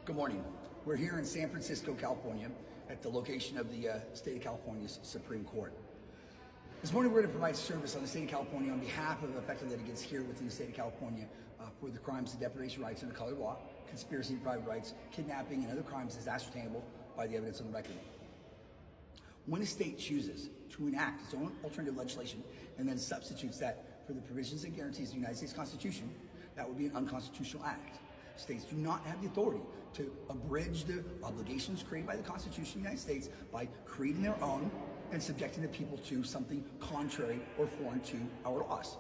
Good morning. We're here in San Francisco, California, at the location of the state of California's Supreme Court. This morning we're going to provide service on the state of California on behalf of affected litigants here within the state of California for the crimes of deprivation rights under colored law, conspiracy to deprive rights, kidnapping, and other crimes as ascertainable by the evidence on the record. When a state chooses to enact its own alternative legislation and then substitutes that for the provisions and guarantees of the United States Constitution, that would be an unconstitutional act. States do not have the authority to abridge the obligations created by the Constitution of the United States by creating their own and subjecting the people to something contrary or foreign to our laws.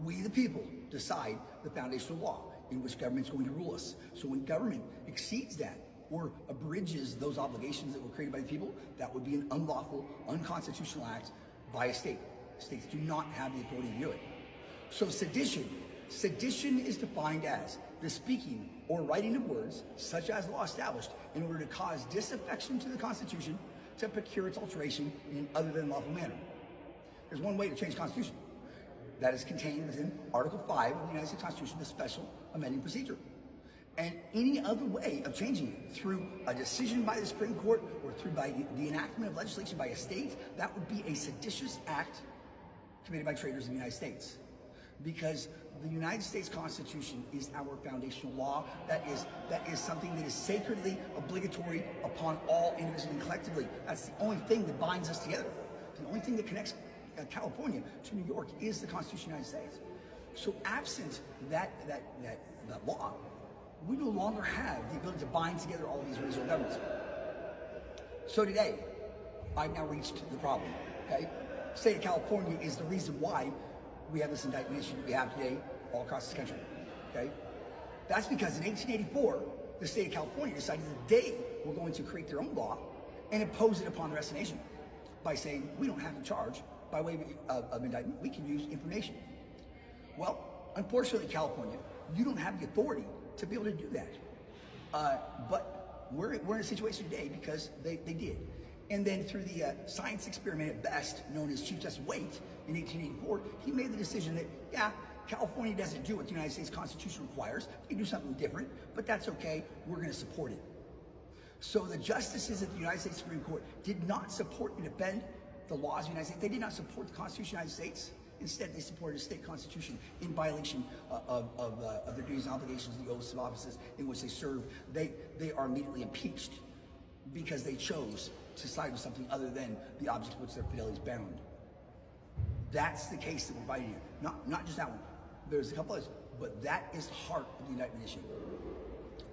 We, the people, decide the foundational law in which government is going to rule us. So when government exceeds that or abridges those obligations that were created by the people, that would be an unlawful, unconstitutional act by a state. States do not have the authority to do it. So sedition is defined as the speaking or writing of words, such as law established, in order to cause disaffection to the Constitution to procure its alteration in an other than lawful manner. There's one way to change the Constitution. That is contained within Article 5 of the United States Constitution, the special amending procedure. And any other way of changing it through a decision by the Supreme Court or through by the enactment of legislation by a state, that would be a seditious act committed by traitors in the United States. Because the United States Constitution is our foundational law. That is something that is sacredly obligatory upon all individually and collectively. That's the only thing that binds us together. The only thing that connects California to New York is the Constitution of the United States. So absent that law, we no longer have the ability to bind together all of these regional governments. So today, I've now reached the problem, okay? The state of California is the reason why we have this indictment issue that we have today all across this country, okay? That's because in 1884, the state of California decided that they were going to create their own law and impose it upon the rest of the nation by saying, we don't have to charge by way of indictment, we can use information. Well, unfortunately, California, you don't have the authority to be able to do that. But we're in a situation today because they did. And then through the science experiment at best, known as Chief Justice Waite in 1884, he made the decision that, yeah, California doesn't do what the United States Constitution requires. They do something different, but that's okay. We're going to support it. So the justices at the United States Supreme Court did not support and defend the laws of the United States. They did not support the Constitution of the United States. Instead, they supported a state constitution in violation of their duties and obligations, the oaths of offices in which they serve. They are immediately impeached because they chose to side with something other than the object to which their fidelity is bound. That's the case that we're fighting here. Not just that one. There's a couple others, but that is the heart of the indictment issue.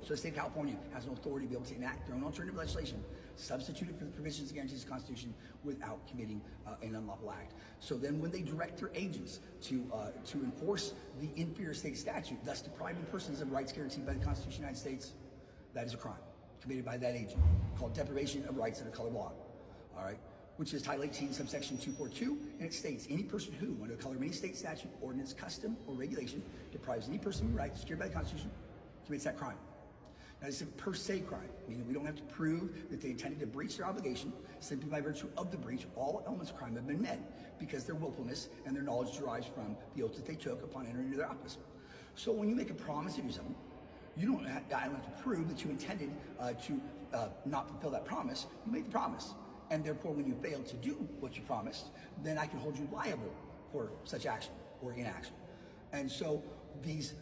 So the state of California has no authority to be able to enact their own alternative legislation, substituted for the provisions and guarantees of the Constitution without committing an unlawful act. So then when they direct their agents to enforce the inferior state statute, thus depriving persons of rights guaranteed by the Constitution of the United States, that is a crime committed by that agent called deprivation of rights under colored law, all right, which is Title 18, subsection 242, and it states, any person who, under the color of any state statute, ordinance, custom, or regulation, deprives any person of rights secured by the Constitution, commits that crime. Now, this is a per se crime, meaning we don't have to prove that they intended to breach their obligation. Simply by virtue of the breach, all elements of crime have been met because their willfulness and their knowledge derives from the oath that they took upon entering into their office. So when you make a promise to do something, you don't have to prove that you intended to not fulfill that promise. You made the promise. And therefore, when you fail to do what you promised, then I can hold you liable for such action or inaction. And so these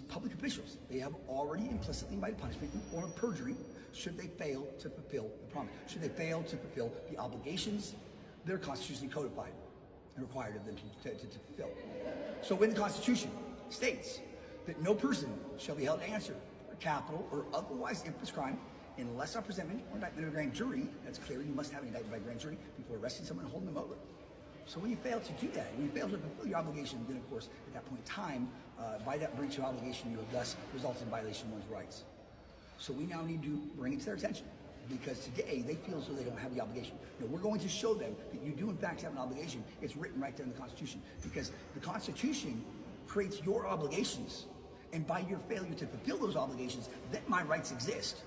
public officials, they have already implicitly invited punishment in the form of perjury should they fail to fulfill the promise, should they fail to fulfill the obligations that are constitutionally codified and required of them to fulfill. So when the Constitution states that no person shall be held to answer for capital or otherwise infamous crime unless on presentment or indictment of a grand jury, that's clear, you must have an indictment by grand jury before arresting someone and holding them over. So when you fail to do that, when you fail to fulfill your obligation, then of course, at that point in time, by that breach of obligation, you have thus resulted in violation of one's rights. So we now need to bring it to their attention because today they feel as though they don't have the obligation. No, we're going to show them that you do in fact have an obligation. It's written right there in the Constitution because the Constitution creates your obligations, and by your failure to fulfill those obligations, then my rights exist.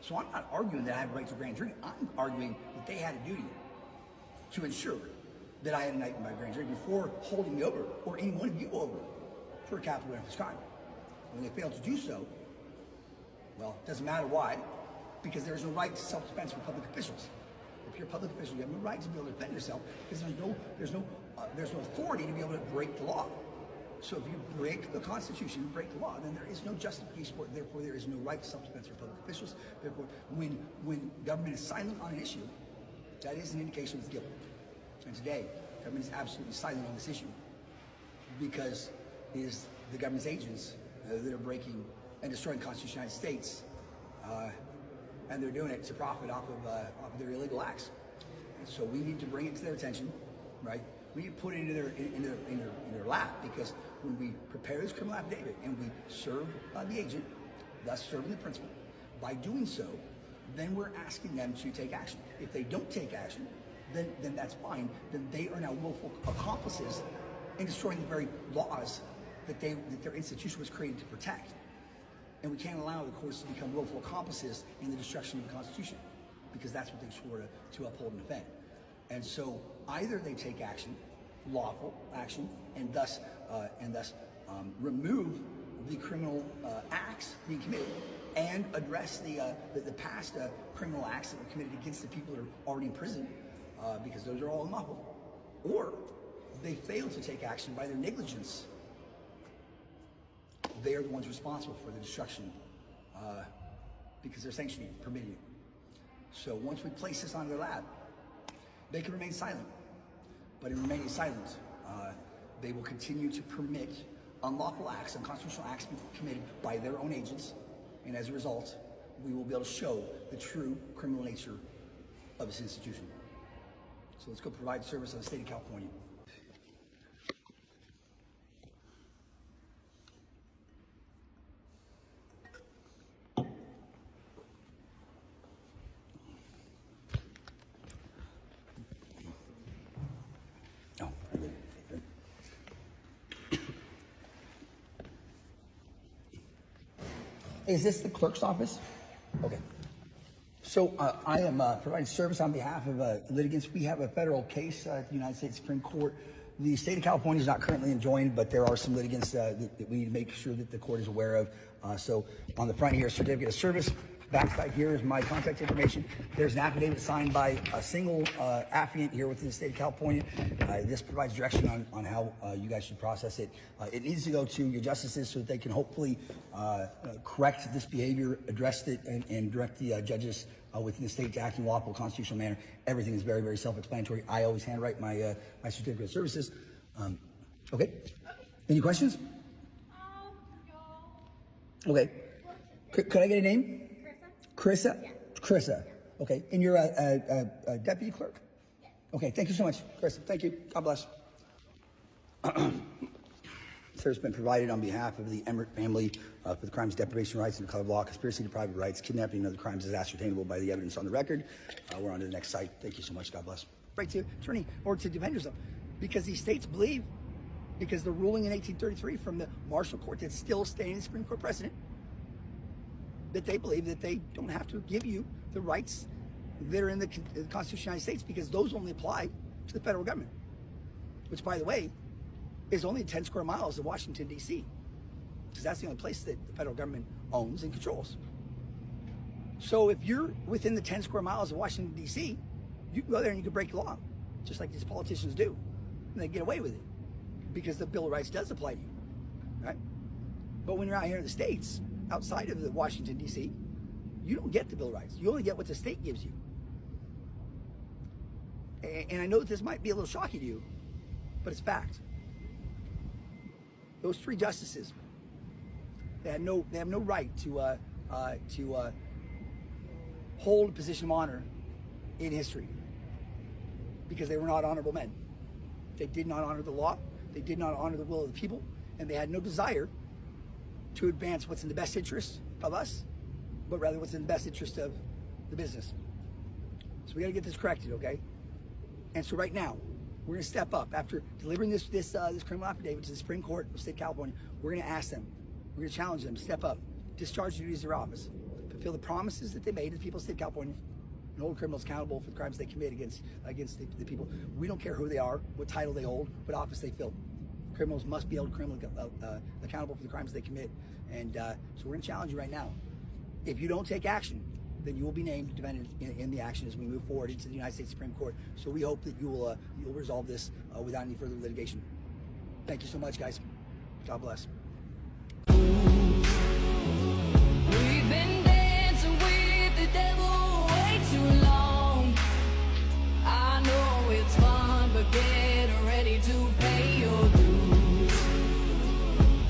So I'm not arguing that I have a right to grand jury. I'm arguing that they had a duty to ensure that I had an indictment by grand jury before holding me over or any one of you over for a capital or infamous crime. When they fail to do so, Well, it doesn't matter why, because there is no right to self-defense for public officials. If you're a public official, you have no right to be able to defend yourself because there's no authority to be able to break the law. So if you break the Constitution, you break the law, then there is no justification for it. Therefore, there is no right to self-defense for public officials. Therefore, when government is silent on an issue, that is an indication of guilt. And today, government is absolutely silent on this issue because it is the government's agents that are breaking and destroying the Constitution of the United States, and they're doing it to profit off of their illegal acts. And so we need to bring it to their attention, right? We need to put it into their lap, because when we prepare this criminal affidavit and we serve the agent, thus serving the principal, by doing so, then we're asking them to take action. If they don't take action, then that's fine. Then they are now willful accomplices in destroying the very laws that their institution was created to protect. And we can't allow the courts to become willful accomplices in the destruction of the Constitution, because that's what they swore to uphold and defend. And so either they take action, lawful action, and thus remove the criminal acts being committed, and address the past criminal acts that were committed against the people that are already in prison, because those are all unlawful, or they fail to take action by their negligence. They are the ones responsible for the destruction, because they're sanctioning it, permitting it. So once we place this on their lap, they can remain silent. But in remaining silent, they will continue to permit unlawful acts, unconstitutional acts be committed by their own agents, and as a result, we will be able to show the true criminal nature of this institution. So let's go provide service on the state of California. Is this the clerk's office? Okay. So I am providing service on behalf of litigants. We have a federal case at the United States Supreme Court. The state of California is not currently enjoined, but there are some litigants that we need to make sure that the court is aware of. So on the front here, certificate of service. Backside here is my contact information. There's an affidavit signed by a single affiant here within the state of California. This provides direction on how you guys should process it. It needs to go to your justices so that they can hopefully correct this behavior, address it, and direct the judges within the state to act in a lawful, constitutional manner. Everything is very, very self-explanatory. I always handwrite my my certificate of services. Okay. Any questions? No. Okay. Could I get a name? Carissa? Yeah. Carissa. Okay. And you're a deputy clerk? Yeah. Okay. Thank you so much, Carissa. Thank you. God bless. Service has been provided on behalf of the Emmerich family for the crimes of deprivation of rights and the color of law, conspiracy to deprive of rights, kidnapping, and other crimes is ascertainable by the evidence on the record. We're on to the next site. Thank you so much. God bless. Right to attorney or to defend yourself, because these states believe, because the ruling in 1833 from the Marshall Court that's still staying in Supreme Court precedent, that they believe that they don't have to give you the rights that are in the Constitution of the United States, because those only apply to the federal government, which, by the way, is only 10 square miles of Washington, D.C., because that's the only place that the federal government owns and controls. So if you're within the 10 square miles of Washington, D.C., you can go there and you can break the law, just like these politicians do, and they get away with it, because the Bill of Rights does apply to you, right? But when you're out here in the States, outside of the Washington, D.C., you don't get the Bill of Rights. You only get what the state gives you. And I know that this might be a little shocking to you, but it's fact. Those three justices, they have no right to hold a position of honor in history, because they were not honorable men. They did not honor the law. They did not honor the will of the people, and they had no desire to advance what's in the best interest of us, but rather what's in the best interest of the business. So we got to get this corrected, okay? And so right now, we're going to step up after delivering this criminal affidavit to the Supreme Court of the state of California. We're going to ask them, we're going to challenge them to step up, discharge the duties of their office, fulfill the promises that they made to the people of the state of California, and hold criminals accountable for the crimes they commit against the people. We don't care who they are, what title they hold, what office they fill. Criminals must be held criminally accountable for the crimes they commit. And so we're going to challenge you right now If you don't take action, then you will be named defendant in the action as we move forward into the United States Supreme Court. So we hope that you'll resolve this without any further litigation. Thank you so much, guys. God bless. We've been dancing with the devil way too long. I know it's fun, but get ready to pay your dues.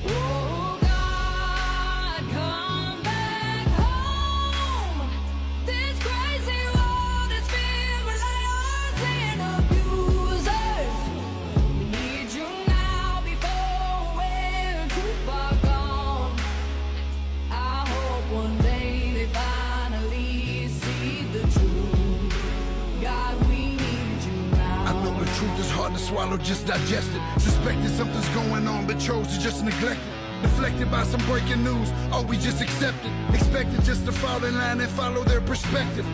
Oh God, come back home. This crazy world is filled with liars and abusers. We need you now before we're too far gone. I hope one day they finally see the truth. God, we need you now. I know the truth is hard to swallow, just digest it. Suspected something's going on, but chose to just neglect it. Deflected by some breaking news, or we just accept it. Expected just to fall in line and follow their perspective.